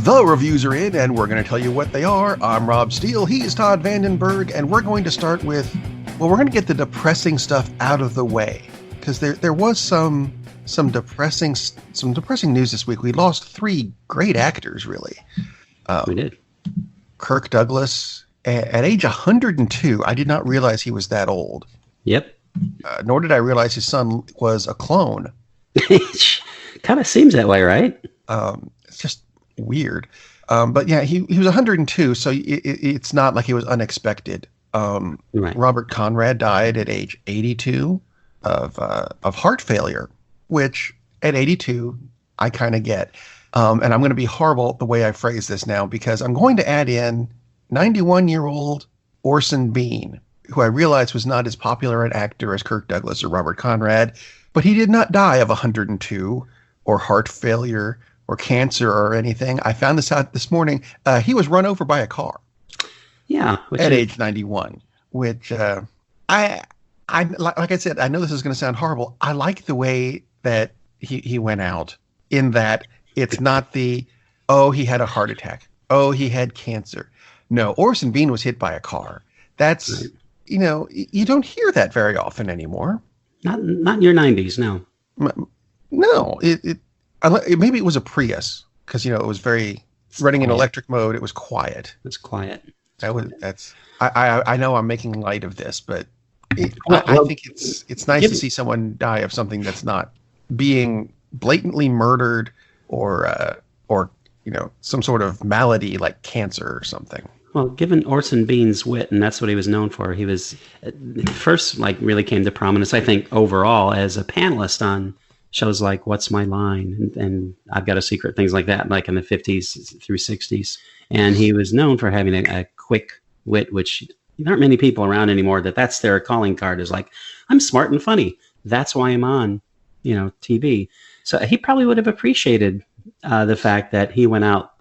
The reviews are in, and we're going to tell you what they are. I'm Rob Steele. He is Todd Vandenberg, and we're going to start with, well, we're going to get the depressing stuff out of the way, because there was some depressing news this week. We lost 3 great actors, really. We did. Kirk Douglas, at age 102, I did not realize he was that old. Yep. Nor did I realize his son was a clone. Kind of seems that way, right? It's just weird. But yeah, he was 102, so it's not like it was unexpected. Right. Robert Conrad died at age 82 of heart failure, which at 82, I kind of get. And I'm going to be horrible the way I phrase this now, because I'm going to add in 91-year-old Orson Bean, who I realized was not as popular an actor as Kirk Douglas or Robert Conrad, but he did not die of 102 or heart failure or cancer or anything. I found this out this morning. He was run over by a car. Yeah. At age 91, which I like I said, I know this is going to sound horrible. I like the way that he went out, in that it's not he had a heart attack. Oh, he had cancer. No, Orson Bean was hit by a car. That's, right. You don't hear that very often anymore. Not in your 90s, no. No, maybe it was a Prius, because it was very running in electric mode. It was quiet. It's quiet. I know I'm making light of this, but I think it's nice to see someone die of something that's not being blatantly murdered or some sort of malady like cancer or something. Well, given Orson Bean's wit, and that's what he was known for, he was first really came to prominence, I think, overall as a panelist on shows like What's My Line and I've Got a Secret, things like that, like in the 50s through 60s. And he was known for having a quick wit, which there aren't many people around anymore that's their calling card, is like, I'm smart and funny. That's why I'm on, TV. So he probably would have appreciated the fact that he went out,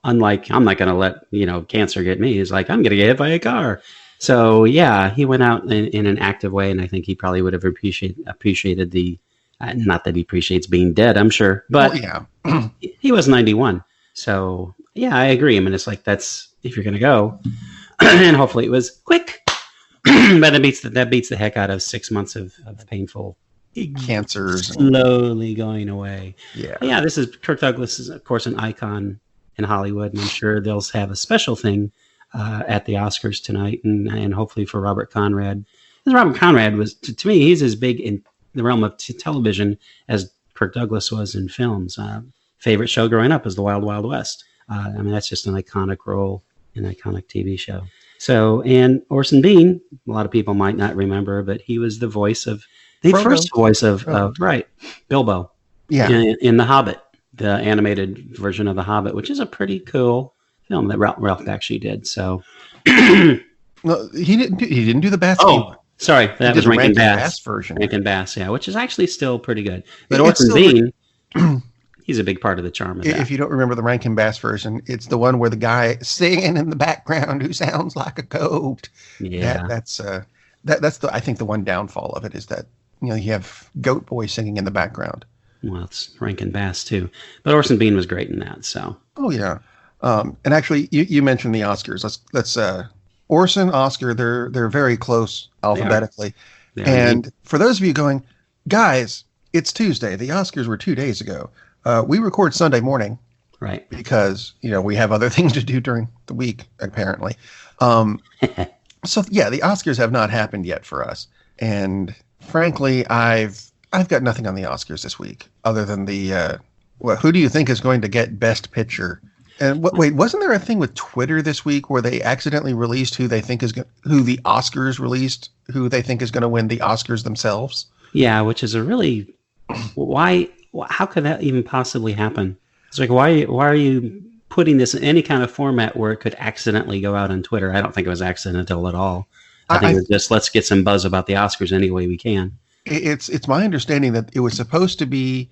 unlike, I'm not going to let, cancer get me. He's like, I'm going to get hit by a car. So yeah, he went out in an active way. And I think he probably would have appreciated the, not that he appreciates being dead, I'm sure, but he was 91. So yeah, I agree. I mean, it's like, that's, if you're going to go, and hopefully it was quick, but that beats the heck out of 6 months of painful cancers slowly going away. Yeah. This is Kirk Douglas is, of course, an icon in Hollywood, and I'm sure they'll have a special thing at the Oscars tonight, and hopefully for Robert Conrad. Because Robert Conrad was, to me, he's as big in the realm of television as Kirk Douglas was in films. Favorite show growing up was The Wild Wild West. That's just an iconic role, an iconic TV show. So, and Orson Bean, a lot of people might not remember, but he was the voice of first voice of Bilbo. Yeah. In The Hobbit, the animated version of The Hobbit, which is a pretty cool film that Ralph actually did. So, no, he didn't do the Bass. Oh, sorry, that was Rankin Bass version. Rankin Bass, yeah, which is actually still pretty good. But Orson Bean, he's a big part of the charm of that. If you don't remember the Rankin Bass version, it's the one where the guy singing in the background who sounds like a goat. Yeah, that's the I think the one downfall of it is that you have Goat Boy singing in the background. Well, it's Rankin Bass too, but Orson Bean was great in that. So. Oh yeah, and actually, you mentioned the Oscars. Let's Orson, Oscar, they're very close alphabetically. And for those of you going, guys, it's Tuesday. The Oscars were 2 days ago. We record Sunday morning, right? Because we have other things to do during the week, apparently. So yeah, the Oscars have not happened yet for us, and frankly, I've got nothing on the Oscars this week other than the who do you think is going to get Best Picture? And wait, wasn't there a thing with Twitter this week where they accidentally released who the Oscars released, who they think is going to win the Oscars themselves? Yeah, which is a really why? How could that even possibly happen? It's like, why are you putting this in any kind of format where it could accidentally go out on Twitter? I don't think it was accidental at all. I think it was just, let's get some buzz about the Oscars any way we can. It's my understanding that it was supposed to be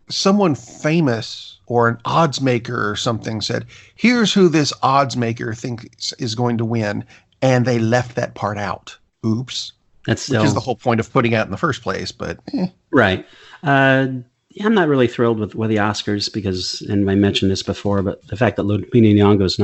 someone famous or an odds maker or something said, here's who this odds maker thinks is going to win. And they left that part out. Oops. Which is the whole point of putting out in the first place, but Right. I'm not really thrilled with the Oscars because, and I mentioned this before, but the fact that Lupita Nyong'o's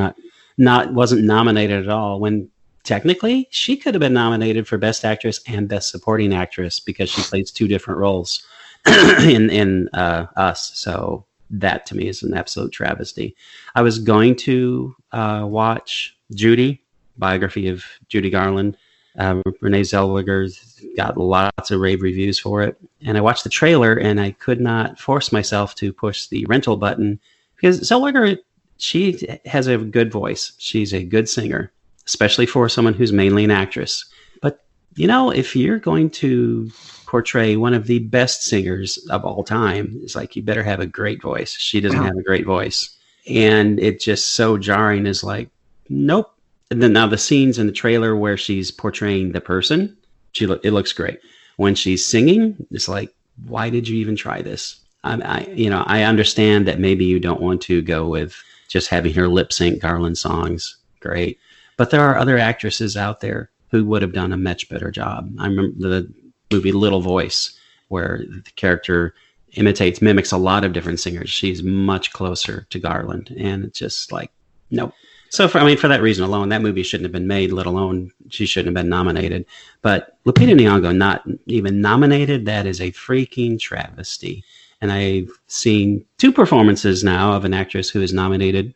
wasn't nominated at all when technically she could have been nominated for Best Actress and Best Supporting Actress because she plays two different roles in Us. So that to me is an absolute travesty. I was going to watch Judy, biography of Judy Garland. Renee Zellweger's got lots of rave reviews for it. And I watched the trailer and I could not force myself to push the rental button because Zellweger, she has a good voice. She's a good singer, especially for someone who's mainly an actress. But, if you're going to portray one of the best singers of all time, it's like, you better have a great voice. She doesn't have a great voice. And it's just so jarring is like, nope. And then now the scenes in the trailer where she's portraying the person, it looks great. When she's singing, it's like, why did you even try this? I understand that maybe you don't want to go with just having her lip sync Garland songs. Great. But there are other actresses out there who would have done a much better job. I remember the movie Little Voice, where the character mimics a lot of different singers. She's much closer to Garland. And it's just like, nope. So for that reason alone, that movie shouldn't have been made, let alone she shouldn't have been nominated. But Lupita Nyong'o not even nominated, that is a freaking travesty. And I've seen two performances now of an actress who is nominated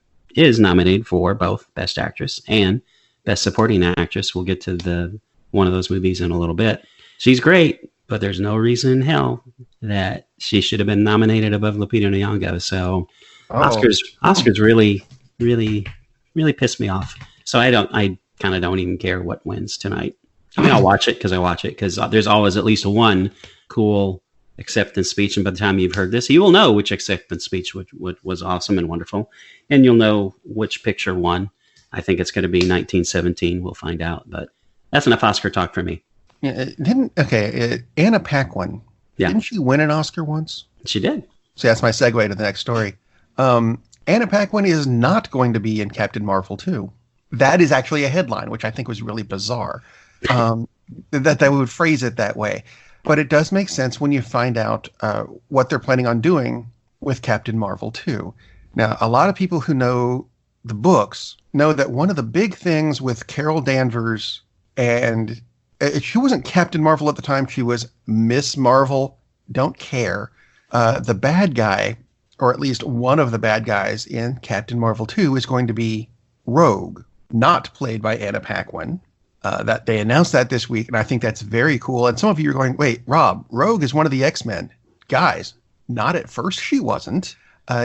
for both Best Actress and Best Supporting Actress. We'll get to one of those movies in a little bit. She's great, but there's no reason in hell that she should have been nominated above Lupita Nyong'o. So Oscars really, really, really pissed me off. So I kind of don't even care what wins tonight. I'll watch it because there's always at least one cool acceptance speech. And by the time you've heard this, you will know which acceptance speech was awesome and wonderful. And you'll know which picture won. I think it's going to be 1917. We'll find out. But that's enough Oscar talk for me. Yeah, Anna Paquin. Yeah. Didn't she win an Oscar once? She did. So that's my segue to the next story. Anna Paquin is not going to be in Captain Marvel 2. That is actually a headline, which I think was really bizarre, that they would phrase it that way. But it does make sense when you find out what they're planning on doing with Captain Marvel 2. Now, a lot of people who know the books know that one of the big things with Carol Danvers, and she wasn't Captain Marvel at the time, she was Miss Marvel, don't care. The bad guy, or at least one of the bad guys in Captain Marvel 2 is going to be Rogue, not played by Anna Paquin. That they announced that this week, and I think that's very cool. And some of you are going, wait, Rob, Rogue is one of the X-Men. Guys, not at first she wasn't.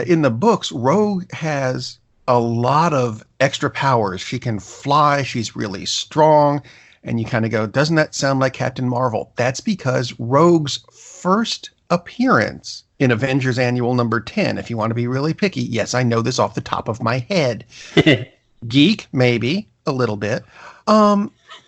In the books, Rogue has a lot of extra powers. She can fly, she's really strong, and you kind of go, doesn't that sound like Captain Marvel? That's because Rogue's first appearance in Avengers Annual number 10, if you want to be really picky. Yes, I know this off the top of my head. Geek, maybe, a little bit.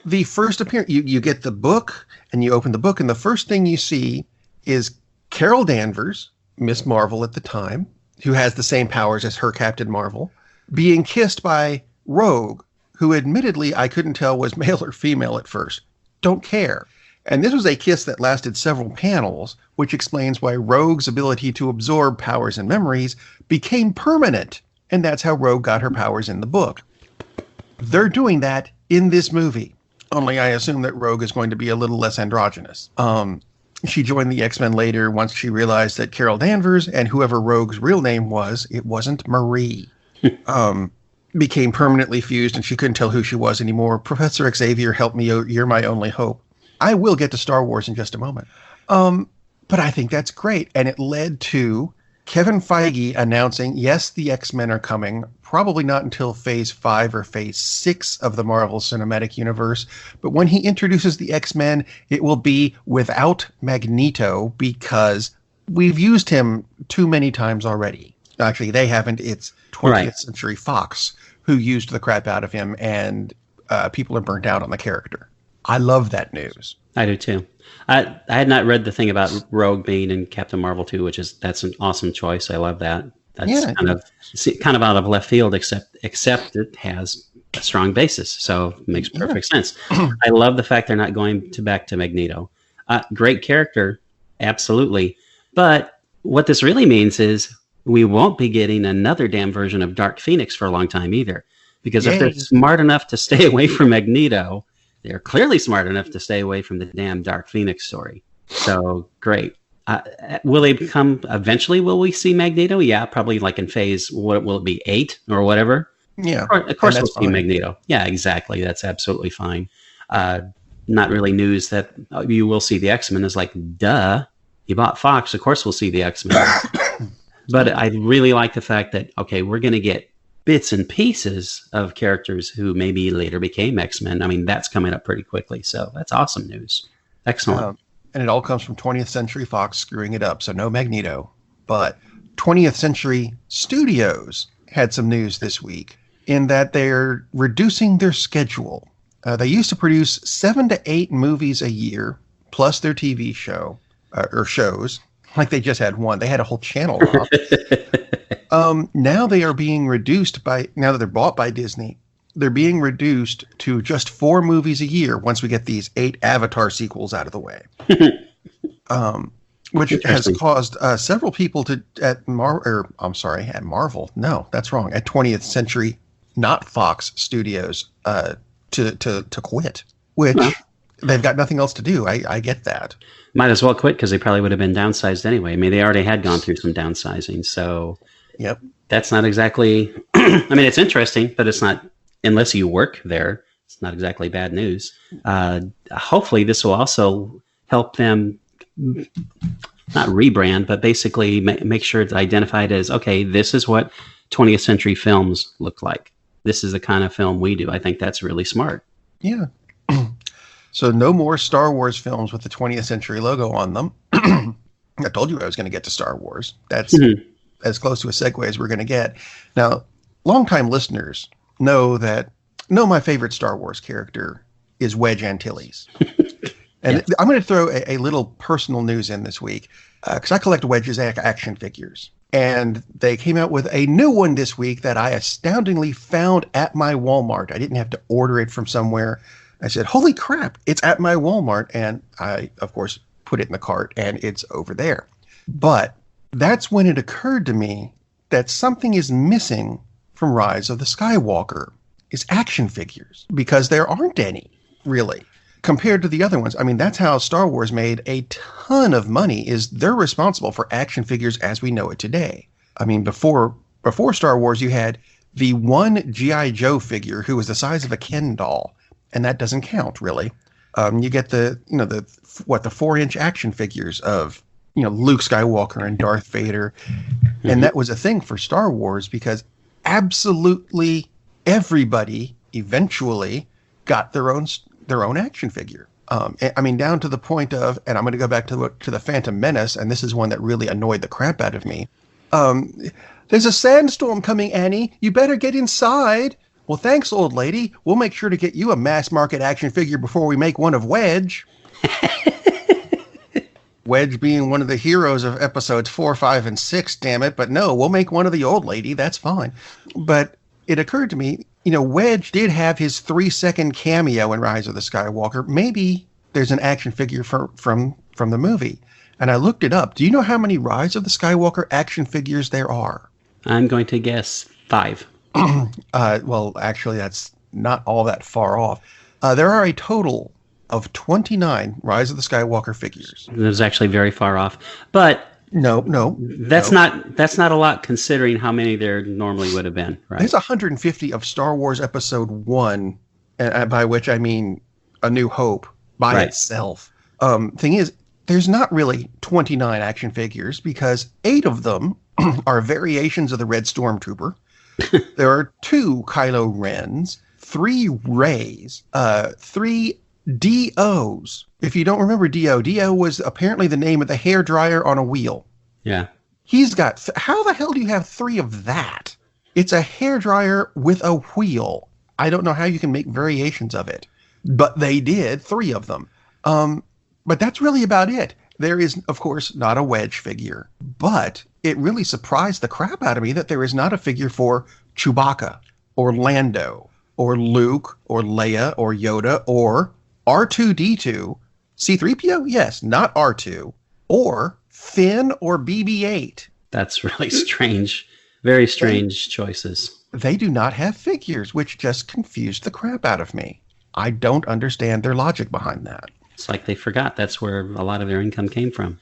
The first appearance, you get the book, and you open the book, and the first thing you see is Carol Danvers, Miss Marvel at the time, who has the same powers as her Captain Marvel, being kissed by Rogue, who admittedly I couldn't tell was male or female at first. Don't care. And this was a kiss that lasted several panels, which explains why Rogue's ability to absorb powers and memories became permanent. And that's how Rogue got her powers in the book. They're doing that in this movie. Only I assume that Rogue is going to be a little less androgynous. She joined the X-Men later once she realized that Carol Danvers and whoever Rogue's real name was, it wasn't Marie, became permanently fused and she couldn't tell who she was anymore. Professor Xavier, help me, you're my only hope. I will get to Star Wars in just a moment. But I think that's great. And it led to Kevin Feige announcing, yes, the X-Men are coming, probably not until Phase 5 or Phase 6 of the Marvel Cinematic Universe. But when he introduces the X-Men, it will be without Magneto because we've used him too many times already. Actually, they haven't. It's 20th Century Fox who used the crap out of him, and people are burnt out on the character. I love that news. I do too. I had not read the thing about Rogue being in Captain Marvel 2, that's an awesome choice. I love that. That's kind of out of left field, except it has a strong basis, so it makes perfect sense. I love the fact they're not going back to Magneto. Great character, absolutely, but what this really means is we won't be getting another damn version of Dark Phoenix for a long time either. Because if they're Yay. smart enough to stay away from Magneto, they're clearly smart enough to stay away from the damn Dark Phoenix story. So great. Will they come eventually? Will we see Magneto? Yeah, probably like in phase. What will it be? 8 or whatever. Yeah. Of course, we'll see fine. Magneto. Yeah, exactly. That's absolutely fine. Not really news that you will see the X-Men is like, duh. You bought Fox. Of course, we'll see the X-Men. But I really like the fact that, okay, we're going to get bits and pieces of characters who maybe later became X-Men. I mean, that's coming up pretty quickly. So that's awesome news. Excellent. And it all comes from 20th Century Fox screwing it up. So no Magneto. But 20th Century Studios had some news this week in that they're reducing their schedule. They used to produce 7 to 8 movies a year, plus their TV show or shows. Like they just had one. They had a whole channel up. Now they are being reduced now that they're bought by Disney, they're being reduced to just 4 movies a year once we get these 8 Avatar sequels out of the way. Which has caused several people at Marvel. No, that's wrong. At 20th Century, not Fox Studios, to quit, which they've got nothing else to do. I get that. Might as well quit because they probably would have been downsized anyway. I mean, they already had gone through some downsizing. So yep. That's not exactly, I mean, it's interesting, but it's not, unless you work there, it's not exactly bad news. Hopefully this will also help them not rebrand, but basically make sure it's identified as, okay, this is what 20th century films look like. This is the kind of film we do. I think that's really smart. Yeah. So no more Star Wars films with the 20th century logo on them. I told you I was going to get to Star Wars. That's as close to a segue as we're going to get. Now, longtime listeners know my favorite Star Wars character is Wedge Antilles. And yes. I'm going to throw a little personal news in this week because I collect Wedge's action figures. And they came out with a new one this week that I astoundingly found at my Walmart. I didn't have to order it from somewhere. I said, holy crap, it's at my Walmart. And I, of course, put it in the cart and it's over there. But that's when it occurred to me that something is missing from Rise of the Skywalker is action figures, because there aren't any, really, compared to the other ones. I mean, that's how Star Wars made a ton of money, is they're responsible for action figures as we know it today. I mean, before Star Wars, you had the one G.I. Joe figure who was the size of a Ken doll, and that doesn't count, really. You get the 4-inch action figures of, Luke Skywalker and Darth Vader. Mm-hmm. And that was a thing for Star Wars because absolutely everybody eventually got their own action figure. I mean, down to the point of, and I'm going to go back to the Phantom Menace, and this is one that really annoyed the crap out of me. There's a sandstorm coming, Annie. You better get inside. Well, thanks, old lady. We'll make sure to get you a mass market action figure before we make one of Wedge. Wedge being one of the heroes of episodes 4, 5, and 6, damn it. But no, we'll make one of the old lady. That's fine. But it occurred to me, Wedge did have his 3-second cameo in Rise of the Skywalker. Maybe there's an action figure from the movie. And I looked it up. Do you know how many Rise of the Skywalker action figures there are? I'm going to guess 5. Well, actually, that's not all that far off. There are a total of 29 Rise of the Skywalker figures. It was actually very far off. But no. That's not a lot considering how many there normally would have been, right? There's 150 of Star Wars Episode 1, by which I mean A New Hope by itself. Thing is, there's not really 29 action figures because 8 of them are variations of the Red Stormtrooper. There are 2 Kylo Rens, 3 Reys, 3 D.O.s. If you don't remember D.O. was apparently the name of the hairdryer on a wheel. Yeah. He's got, how the hell do you have 3 of that? It's a hairdryer with a wheel. I don't know how you can make variations of it, but they did 3 of them. But that's really about it. There is, of course, not a Wedge figure, but it really surprised the crap out of me that there is not a figure for Chewbacca or Lando or Luke or Leia or Yoda or R2-D2, C-3PO, yes, not R2, or Finn or BB-8. That's really strange. Very strange choices. They do not have figures, which just confused the crap out of me. I don't understand their logic behind that. It's like they forgot that's where a lot of their income came from.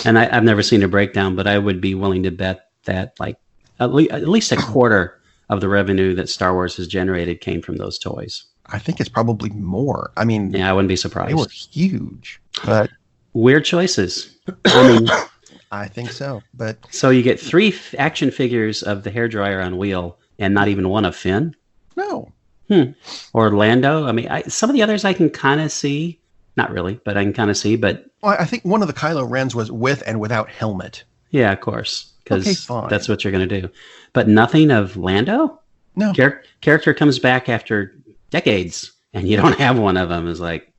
And I've never seen a breakdown, but I would be willing to bet that like at least a quarter of the revenue that Star Wars has generated came from those toys. I think it's probably more. I mean, yeah, I wouldn't be surprised. They were huge, but weird choices. I mean, I think so. But so you get 3 action figures of the hairdryer on wheel, and not even one of Finn. No. Or Lando. I mean, some of the others I can kind of see. Not really, but I can kind of see. But well, I think one of the Kylo Rens was with and without helmet. Yeah, of course, because okay, that's what you're going to do. But nothing of Lando? No. Character comes back after decades, and you don't have one of them. Is like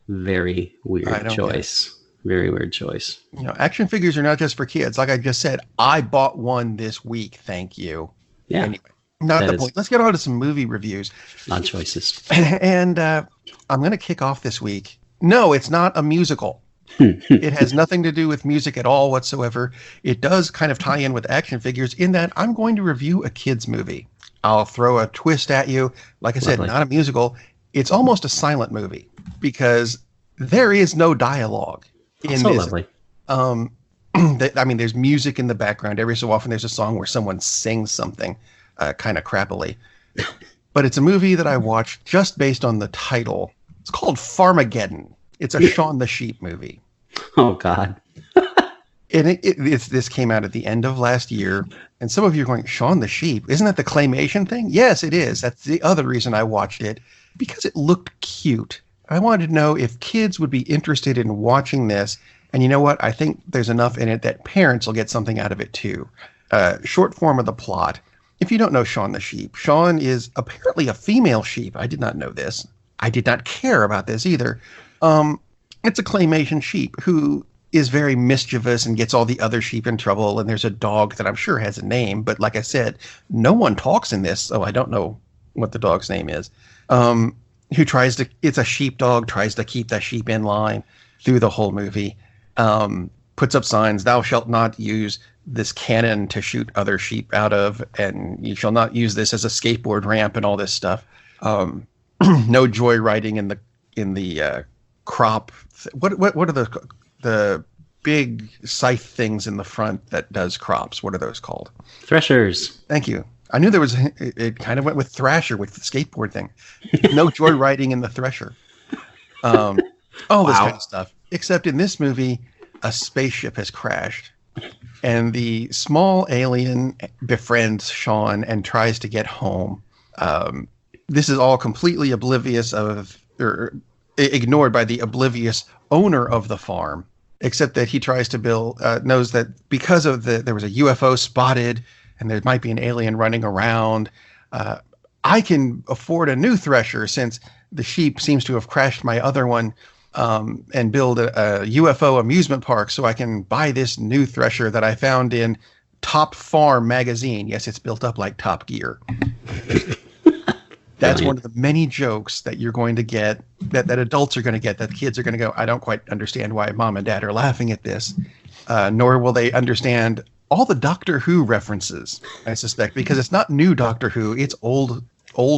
very weird choice. Very weird choice. You know, action figures are not just for kids. Like I just said, I bought one this week. Thank you. Yeah. Anyway, not the point. Let's get on to some movie reviews. Odd choices. And I'm going to kick off this week. No, it's not a musical. It has nothing to do with music at all whatsoever. It does kind of tie in with action figures in that I'm going to review a kids movie. I'll throw a twist at you. Like I said, not a musical. It's almost a silent movie because there is no dialogue in so this. Lovely. I mean, there's music in the background. Every so often there's a song where someone sings something kind of crappily. But it's a movie that I watched just based on the title. It's called Farmageddon. It's a Shaun the Sheep movie. Oh, God. And this came out at the end of last year. And some of you are going, Shaun the Sheep? Isn't that the claymation thing? Yes, it is. That's the other reason I watched it. Because it looked cute. I wanted to know if kids would be interested in watching this. And you know what? I think there's enough in it that parents will get something out of it too. Short form of the plot. If you don't know Shaun the Sheep, Shaun is apparently a female sheep. I did not know this. I did not care about this either. It's a claymation sheep who is very mischievous and gets all the other sheep in trouble. And there's a dog that I'm sure has a name. But like I said, no one talks in this, so I don't know what the dog's name is. Who tries to, it's a sheepdog, tries to keep the sheep in line through the whole movie. Puts up signs, thou shalt not use this cannon to shoot other sheep out of, and you shall not use this as a skateboard ramp and all this stuff. No joyriding in the crop. What are the big scythe things in the front that does crops? What are those called? Threshers. Thank you. I knew there was, it kind of went with Thrasher with the skateboard thing. No joyriding in the Thresher. All this kind of stuff. Except in this movie, a spaceship has crashed. And the small alien befriends Shaun and tries to get home. This is all completely oblivious of, or ignored by the oblivious owner of the farm. Except that he tries to knows that because of there was a UFO spotted, and there might be an alien running around. I can afford a new thresher since the sheep seems to have crashed my other one, and build a UFO amusement park so I can buy this new thresher that I found in Top Farm magazine. Yes, it's built up like Top Gear. That's one of the many jokes that you're going to get, that adults are going to get, that kids are going to go, I don't quite understand why mom and dad are laughing at this. Nor will they understand all the Doctor Who references, I suspect, because it's not new Doctor Who. It's old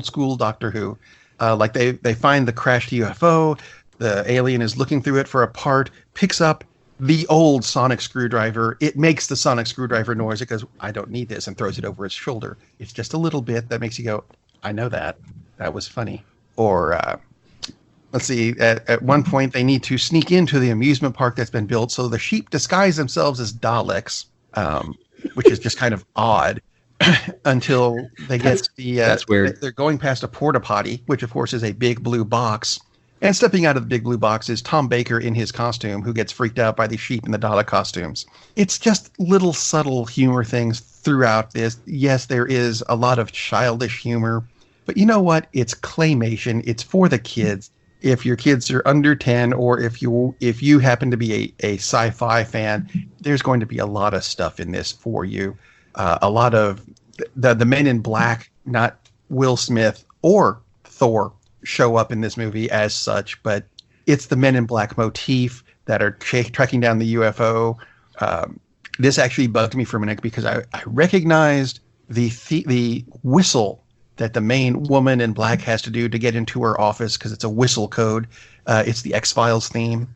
school Doctor Who. Like they find the crashed UFO. The alien is looking through it for a part, picks up the old sonic screwdriver. It makes the sonic screwdriver noise. It goes, I don't need this, and throws it over its shoulder. It's just a little bit that makes you go, I know that. That was funny. Or let's see, at one point they need to sneak into the amusement park that's been built. So the sheep disguise themselves as Daleks, which is just kind of odd until they get that's weird. They're going past a porta potty, which of course is a big blue box. And stepping out of the big blue box is Tom Baker in his costume, who gets freaked out by the sheep in the Dalek costumes. It's just little subtle humor things throughout this. Yes, there is a lot of childish humor, but you know what? It's claymation. It's for the kids. If your kids are under 10, or if you happen to be a sci-fi fan, there's going to be a lot of stuff in this for you. A lot of the Men in Black, not Will Smith or Thor, show up in this movie as such, but it's the Men in Black motif. that are tracking down the UFO. This actually bugged me for a minute because I recognized the whistle that the main woman in black has to do to get into her office because it's a whistle code. It's the X-Files theme.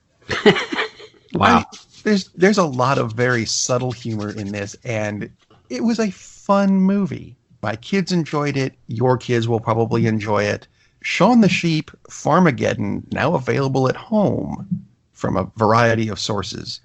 Wow. There's a lot of very subtle humor in this, and it was a fun movie. My kids enjoyed it. Your kids will probably enjoy it. Shaun the Sheep, Farmageddon, now available at home from a variety of sources.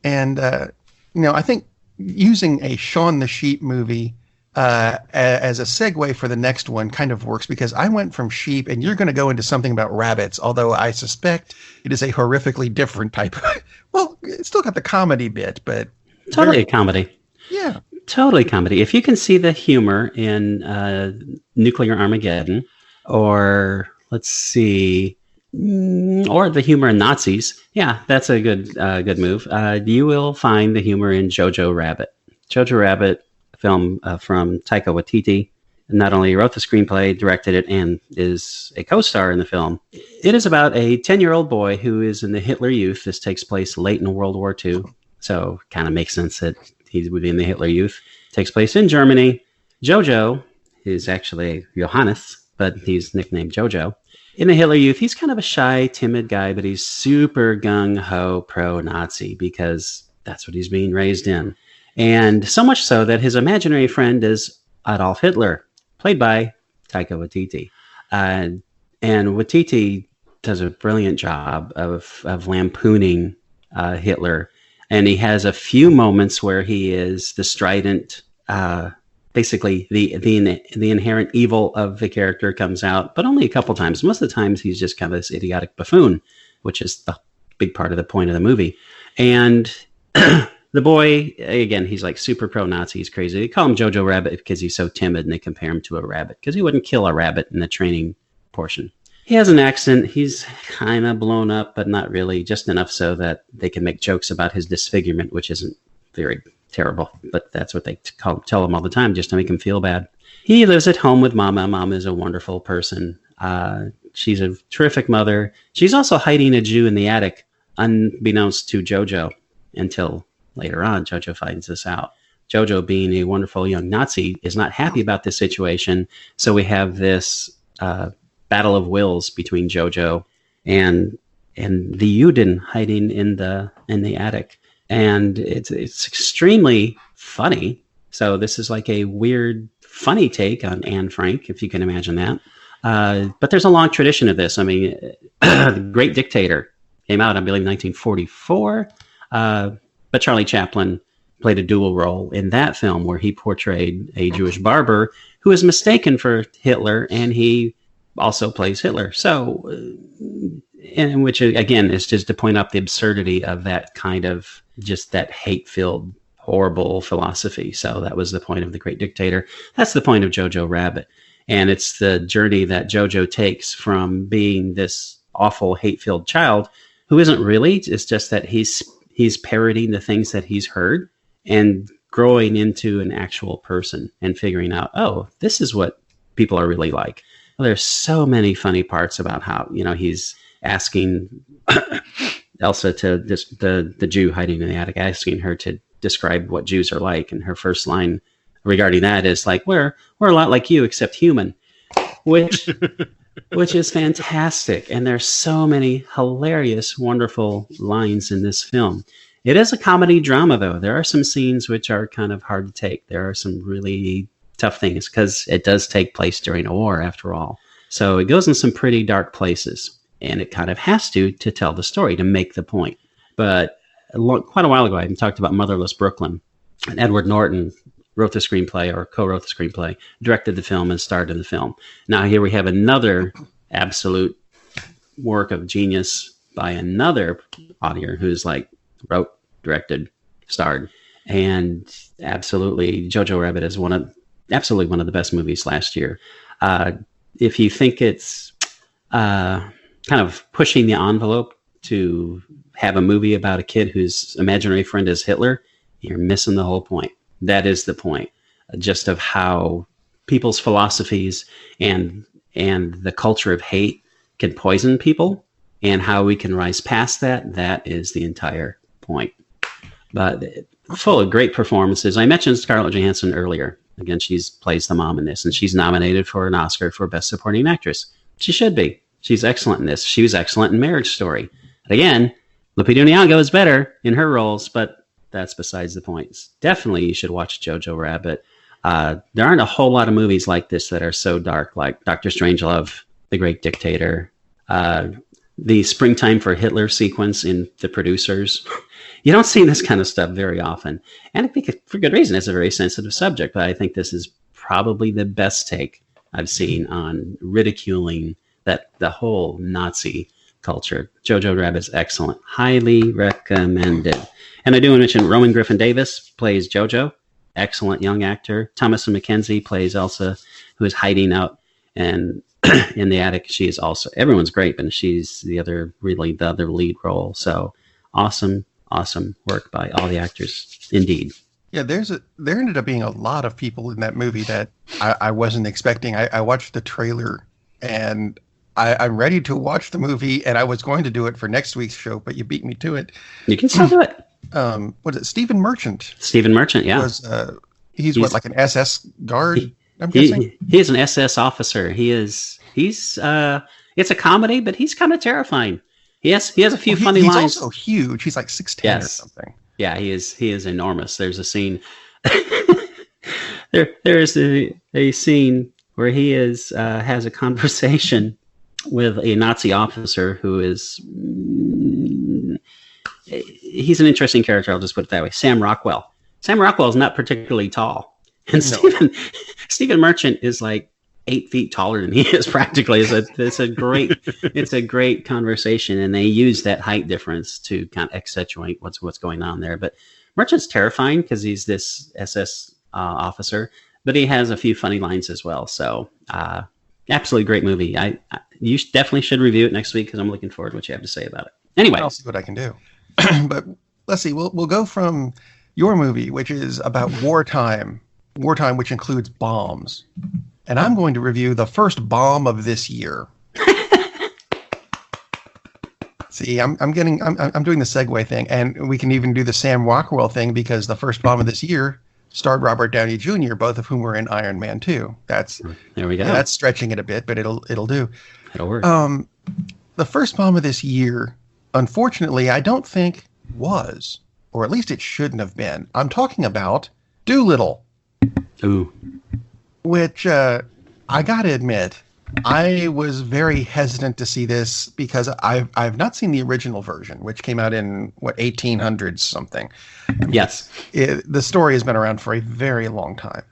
And, I think using a Shaun the Sheep movie as a segue for the next one kind of works because I went from sheep and you're going to go into something about rabbits, although I suspect it is a horrifically different type of, well, it's still got the comedy bit, but Totally a comedy. Yeah. Totally comedy. If you can see the humor in Nuclear Armageddon, or let's see, or the humor in Nazis, yeah, that's a good move. You will find the humor in Jojo Rabbit. Jojo Rabbit, film from Taika Waititi, not only wrote the screenplay, directed it, and is a co-star in the film. It is about a 10-year-old boy who is in the Hitler Youth. This takes place late in World War II, so kind of makes sense that he would be in the Hitler Youth. It takes place in Germany. Jojo is actually Johannes, but he's nicknamed Jojo. In the Hitler Youth, he's kind of a shy, timid guy, but he's super gung-ho pro-Nazi because that's what he's being raised in. And so much so that his imaginary friend is Adolf Hitler, played by Taika Waititi. And Waititi does a brilliant job of lampooning Hitler. And he has a few moments where he is the strident, basically the inherent evil of the character comes out, but only a couple times. Most of the times he's just kind of this idiotic buffoon, which is the big part of the point of the movie. And the boy, again, he's like super pro-Nazi. He's crazy. They call him Jojo Rabbit because he's so timid, and they compare him to a rabbit because he wouldn't kill a rabbit in the training portion. He has an accent. He's kind of blown up, but not really, just enough so that they can make jokes about his disfigurement, which isn't very terrible, but that's what they tell him all the time, just to make him feel bad. He lives at home with Mama. Mama is a wonderful person. She's a terrific mother. She's also hiding a Jew in the attic, unbeknownst to Jojo, until later on, Jojo finds this out. Jojo, being a wonderful young Nazi, is not happy about this situation. So we have this battle of wills between Jojo and the Juden hiding in the attic, and it's extremely funny. So this is like a weird, funny take on Anne Frank, if you can imagine that. But there's a long tradition of this. I mean, The Great Dictator came out, I believe, in 1944. But Charlie Chaplin played a dual role in that film where he portrayed a Jewish barber who is mistaken for Hitler, and he also plays Hitler. So, in which, again, is just to point out the absurdity of that kind of just that hate-filled, horrible philosophy. So that was the point of The Great Dictator. That's the point of Jojo Rabbit. And it's the journey that Jojo takes from being this awful, hate-filled child who isn't really. It's just that he's parodying the things that he's heard and growing into an actual person and figuring out, oh, this is what people are really like. Well, there's so many funny parts about how, he's asking Elsa to the Jew hiding in the attic, asking her to describe what Jews are like. And her first line regarding that is like, we're a lot like you, except human, which is fantastic. And there's so many hilarious, wonderful lines in this film. It is a comedy drama, though. There are some scenes which are kind of hard to take. There are some really tough things because it does take place during a war, after all. So it goes in some pretty dark places, and it kind of has to tell the story, to make the point. But quite a while ago, I talked about Motherless Brooklyn, and Edward Norton wrote the screenplay, or co-wrote the screenplay, directed the film, and starred in the film. Now here we have another absolute work of genius by another author who's like wrote, directed, starred, and absolutely Jojo Rabbit is absolutely one of the best movies last year. If you think it's kind of pushing the envelope to have a movie about a kid whose imaginary friend is Hitler, you're missing the whole point. That is the point, just of how people's philosophies and the culture of hate can poison people and how we can rise past that. That is the entire point. But full of great performances. I mentioned Scarlett Johansson earlier. Again, she plays the mom in this, and she's nominated for an Oscar for Best Supporting Actress. She should be. She's excellent in this. She was excellent in Marriage Story. Again, Lupita Nyong'o is better in her roles, but that's besides the point. Definitely, you should watch Jojo Rabbit. There aren't a whole lot of movies like this that are so dark, like Doctor Strangelove, The Great Dictator, the Springtime for Hitler sequence in The Producers. You don't see this kind of stuff very often. And I think for good reason. It's a very sensitive subject, but I think this is probably the best take I've seen on ridiculing the whole Nazi culture. Jojo Rabbit's excellent. Highly recommended. And I do want to mention Roman Griffin Davis plays Jojo. Excellent young actor. Thomasin McKenzie plays Elsa, who is hiding out and in the attic. She is also, everyone's great, but she's the other lead role. So awesome work by all the actors, indeed. Yeah, there ended up being a lot of people in that movie that I wasn't expecting. I watched the trailer, and I'm ready to watch the movie, and I was going to do it for next week's show, but you beat me to it. You can still do it. What is it? Stephen Merchant. Stephen Merchant, yeah. He's what, like an SS guard? I'm guessing. He is an SS officer. He's it's a comedy, but he's kind of terrifying. He has a few funny lines. He's also huge. He's like 6'10" or something. Yeah, he is enormous. There's a scene. There's a scene where he has a conversation with a Nazi officer who is. He's an interesting character. I'll just put it that way. Sam Rockwell. Sam Rockwell is not particularly tall, and Stephen Merchant is like 8 feet taller than he is practically. It's a great conversation, and they use that height difference to kind of accentuate what's going on there. But Merchant's terrifying because he's this SS officer, but he has a few funny lines as well. So absolutely great movie. You definitely should review it next week because I'm looking forward to what you have to say about it. Anyway, I'll see what I can do. But let's see. We'll go from your movie, which is about wartime, which includes bombs. And I'm going to review the first bomb of this year. See, I'm doing the segue thing, and we can even do the Sam Rockwell thing because the first bomb of this year starred Robert Downey Jr., both of whom were in Iron Man 2. There we go. That's stretching it a bit, but it'll do. It'll work. The first bomb of this year, unfortunately, I don't think was, or at least it shouldn't have been. I'm talking about Dolittle. Ooh. Which I gotta admit, I was very hesitant to see this because I've not seen the original version, which came out in 1800s something. Yes, the story has been around for a very long time,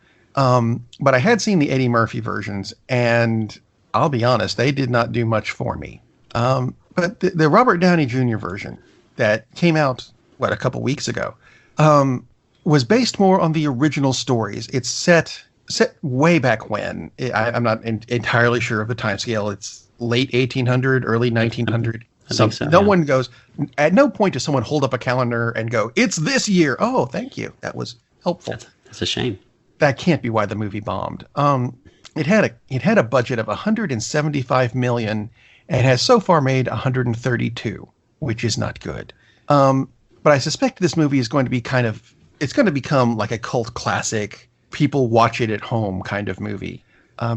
but I had seen the Eddie Murphy versions, and I'll be honest, they did not do much for me. But the Robert Downey Jr. version that came out a couple weeks ago was based more on the original stories. It's set way back when. I'm not entirely sure of the timescale. It's late 1800, early 1900. No one goes, at no point does someone hold up a calendar and go, it's this year. Oh, thank you. That was helpful. That's a shame. That can't be why the movie bombed. It had a budget of $175 million and has so far made 132, which is not good. But I suspect this movie is going to be it's going to become like a cult classic, people watch it at home kind of movie,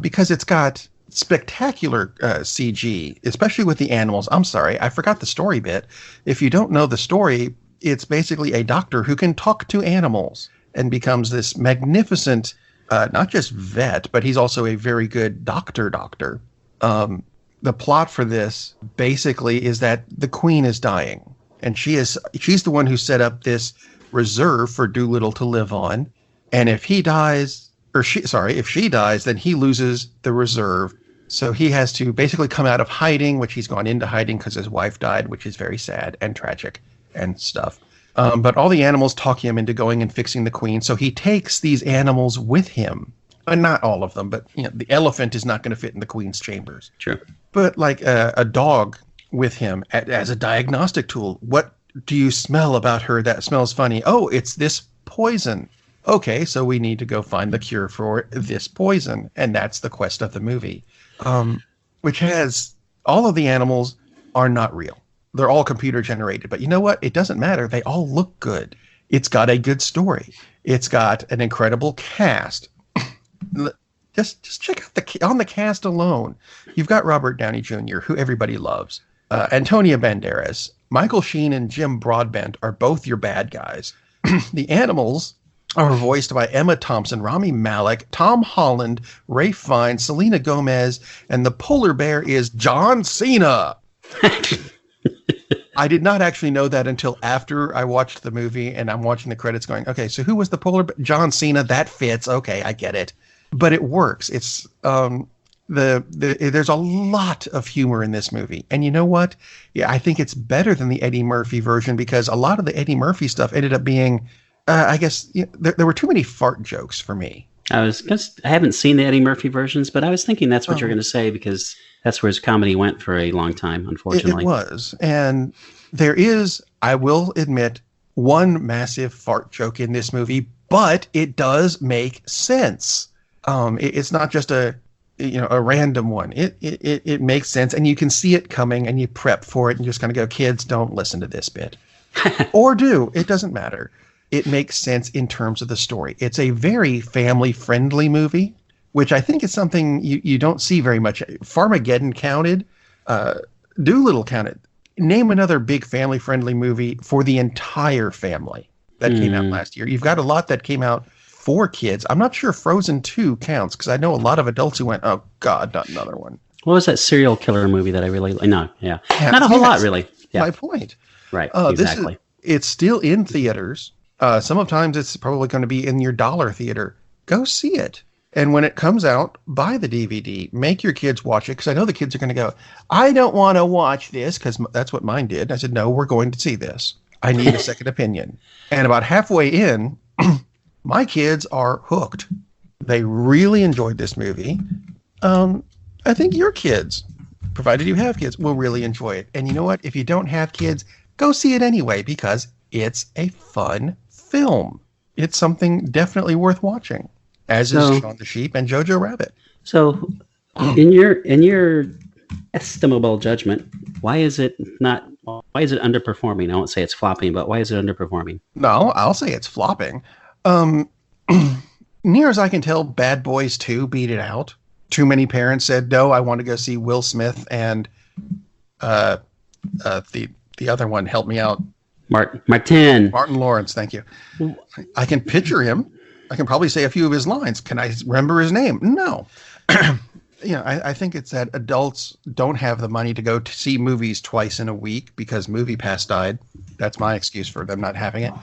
because it's got spectacular CG, especially with the animals. I'm sorry, I forgot the story bit. If you don't know the story, it's basically a doctor who can talk to animals and becomes this magnificent, not just vet, but he's also a very good doctor. The plot for this basically is that the queen is dying, and she's the one who set up this reserve for Dolittle to live on. And if he dies, if she dies, then he loses the reserve. So he has to basically come out of hiding, which he's gone into hiding because his wife died, which is very sad and tragic and stuff. But all the animals talk him into going and fixing the queen. So he takes these animals with him. Not all of them, but the elephant is not going to fit in the queen's chambers. Sure. But like a dog with him as a diagnostic tool. What do you smell about her that smells funny? Oh, it's this poison. Okay, so we need to go find the cure for this poison. And that's the quest of the movie, which has all of the animals are not real. They're all computer generated. But you know what? It doesn't matter. They all look good. It's got a good story. It's got an incredible cast. Just check out on the cast alone. You've got Robert Downey Jr., who everybody loves. Antonio Banderas, Michael Sheen, and Jim Broadbent are both your bad guys. The animals are voiced by Emma Thompson, Rami Malek, Tom Holland, Ralph Fiennes, Selena Gomez, and the polar bear is John Cena. I did not actually know that until after I watched the movie, and I'm watching the credits going, okay, so who was the polar bear? John Cena, that fits. Okay, I get it. But it works. It's there's a lot of humor in this movie. And you know what? Yeah, I think it's better than the Eddie Murphy version because a lot of the Eddie Murphy stuff ended up being I guess there were too many fart jokes for me. I haven't seen the Eddie Murphy versions, but I was thinking that's what you're going to say because that's where his comedy went for a long time, unfortunately. It was. And there is, I will admit, one massive fart joke in this movie, but it does make sense. It's not just a random one. It makes sense, and you can see it coming, and you prep for it, and just kind of go, kids, don't listen to this bit. Or do. It doesn't matter. It makes sense in terms of the story. It's a very family-friendly movie, which I think is something you don't see very much. Farmageddon counted. Dolittle counted. Name another big family-friendly movie for the entire family that came out last year. You've got a lot that came out for kids. I'm not sure Frozen 2 counts because I know a lot of adults who went, oh, God, not another one. What was that serial killer movie that I really like? No, yeah. Not a whole lot, really. Yeah. My point. Right, exactly. It's still in theaters. Sometimes it's probably going to be in your dollar theater. Go see it. And when it comes out, buy the DVD. Make your kids watch it because I know the kids are going to go, I don't want to watch this because that's what mine did. I said, no, we're going to see this. I need a second opinion. And about halfway in, my kids are hooked. They really enjoyed this movie. I think your kids, provided you have kids, will really enjoy it. And you know what? If you don't have kids, go see it anyway because it's a fun film. It's something definitely worth watching, as is Shaun the Sheep and Jojo Rabbit. So, in your estimable judgment, why is it underperforming? I won't say it's flopping, but why is it underperforming? No, I'll say it's flopping. Near as I can tell, Bad Boys 2 beat it out. Too many parents said, no, I want to go see Will Smith and the other one. Help me out. Martin Lawrence, thank you. I can picture him. I can probably say a few of his lines. Can I remember his name? No. I think it's that adults don't have the money to go to see movies twice in a week because MoviePass died. That's my excuse for them not having it.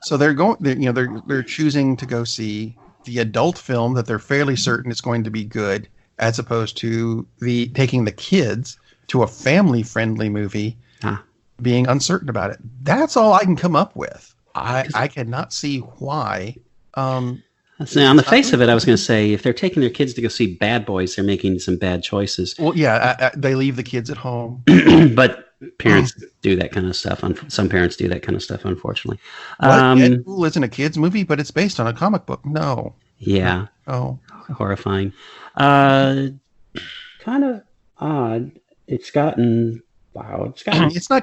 So they're choosing to go see the adult film that they're fairly certain is going to be good, as opposed to taking the kids to a family-friendly movie, being uncertain about it. That's all I can come up with. I cannot see why. Now, on the face of it, I was going to say, if they're taking their kids to go see Bad Boys, they're making some bad choices. Well, yeah, they leave the kids at home. But parents do that kind of stuff. Some parents do that kind of stuff, unfortunately. Deadpool isn't a kid's movie, but it's based on a comic book. No. Yeah. Oh. Horrifying. Kind of odd. It's not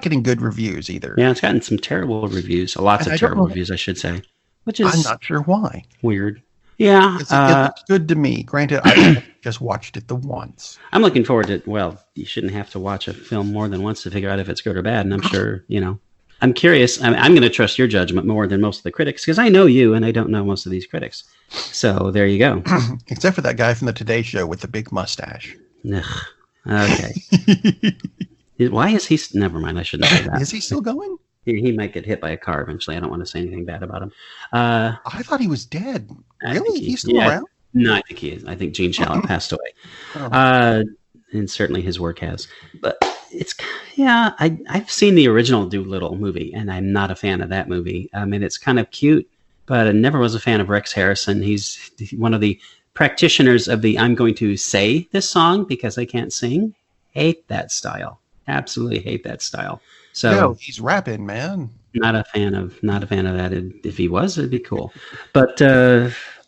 getting good reviews either. Yeah, it's gotten some terrible reviews. Lots of terrible reviews, I should say. Which is I'm not sure why. Weird. Yeah. It looks good to me. Granted, I just watched it the once. I'm looking forward to, you shouldn't have to watch a film more than once to figure out if it's good or bad. And I'm sure, I'm curious. I'm going to trust your judgment more than most of the critics because I know you and I don't know most of these critics. So there you go. Except for that guy from the Today Show with the big mustache. Ugh. Okay. Why is he? Never mind. I shouldn't say that. Is he still going? He might get hit by a car eventually. I don't want to say anything bad about him. I thought he was dead. Really? He's still around? No, I think he is. I think Gene Shalit passed away. And certainly his work has. But I've seen the original Dolittle movie, and I'm not a fan of that movie. I mean, it's kind of cute, but I never was a fan of Rex Harrison. He's one of the practitioners of the I'm going to say this song because I can't sing. Hate that style. Absolutely hate that style. So he's rapping, man. Not a fan of that. If he was, it'd be cool. But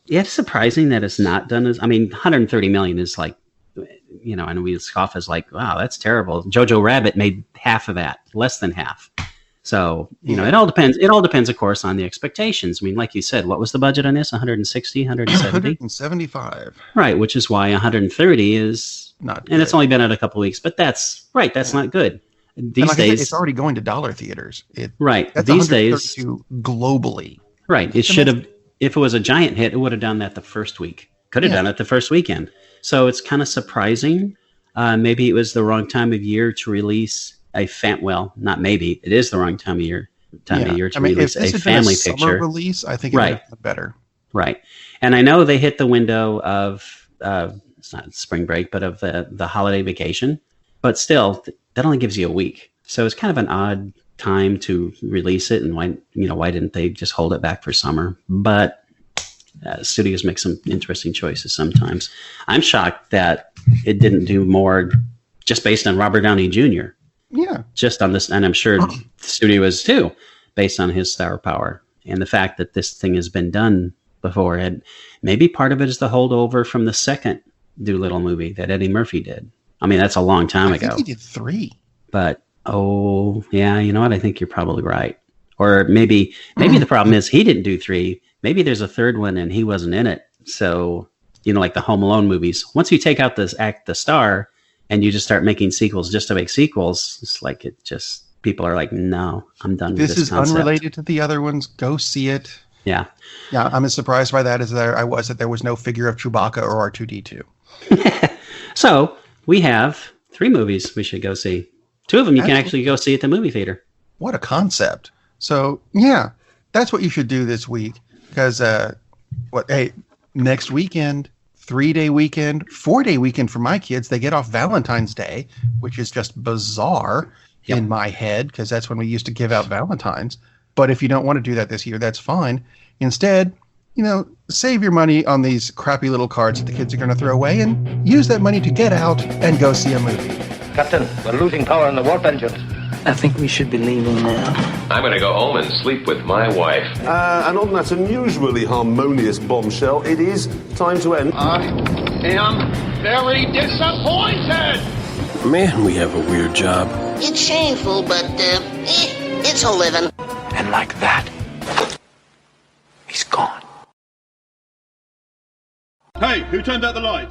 it's surprising that it's not done as. I mean, 130 million is like and we scoff as like, wow, that's terrible. Jojo Rabbit made half of that, less than half. So, it all depends. It all depends, of course, on the expectations. I mean, like you said, what was the budget on this? 160, 170? 175. Right, which is why 130 is not good. And it's only been out a couple of weeks, but that's not good. These days, it's already going to dollar theaters. That's these days globally. Right. It should have, if it was a giant hit, it would have done that the first week. Could have done it the first weekend. So it's kind of surprising. Maybe it was the wrong time of year to release not maybe, it is the wrong time of year to release a family picture. Summer release, I think it would have been better. Right. And I know they hit the window of, it's not spring break, but of the holiday vacation. But still, that only gives you a week. So it's kind of an odd time to release it. And why didn't they just hold it back for summer? But studios make some interesting choices sometimes. I'm shocked that it didn't do more just based on Robert Downey Jr. Yeah. Just on this, and I'm sure the studio is too, based on his star power. And the fact that this thing has been done before. And maybe part of it is the holdover from the second Dolittle movie that Eddie Murphy did. I mean, that's a long time ago. I think he did 3. But, you know what? I think you're probably right. Or maybe the problem is he didn't do 3. Maybe there's a third one and he wasn't in it. So, like the Home Alone movies. Once you take out the star and you just start making sequels just to make sequels, it's like people are like, no, I'm done with this is concept. Unrelated to the other ones. Go see it. Yeah. Yeah, I'm as surprised by that as I was that there was no figure of Chewbacca or R2-D2. So, we have 3 movies we should go see. 2 of them you can actually go see at the movie theater. What a concept. So, yeah, that's what you should do this week. Because, next weekend, 3-day weekend, 4-day weekend for my kids, they get off Valentine's Day, which is just bizarre in my head, because that's when we used to give out Valentines. But if you don't want to do that this year, that's fine. Instead, save your money on these crappy little cards that the kids are going to throw away and use that money to get out and go see a movie. Captain, we're losing power in the warp engines. I think we should be leaving now. I'm going to go home and sleep with my wife. And on that unusually harmonious bombshell, it is time to end. I am very disappointed! Man, we have a weird job. It's shameful, but, it's a living. And like that, he's gone. Hey, who turned out the lights?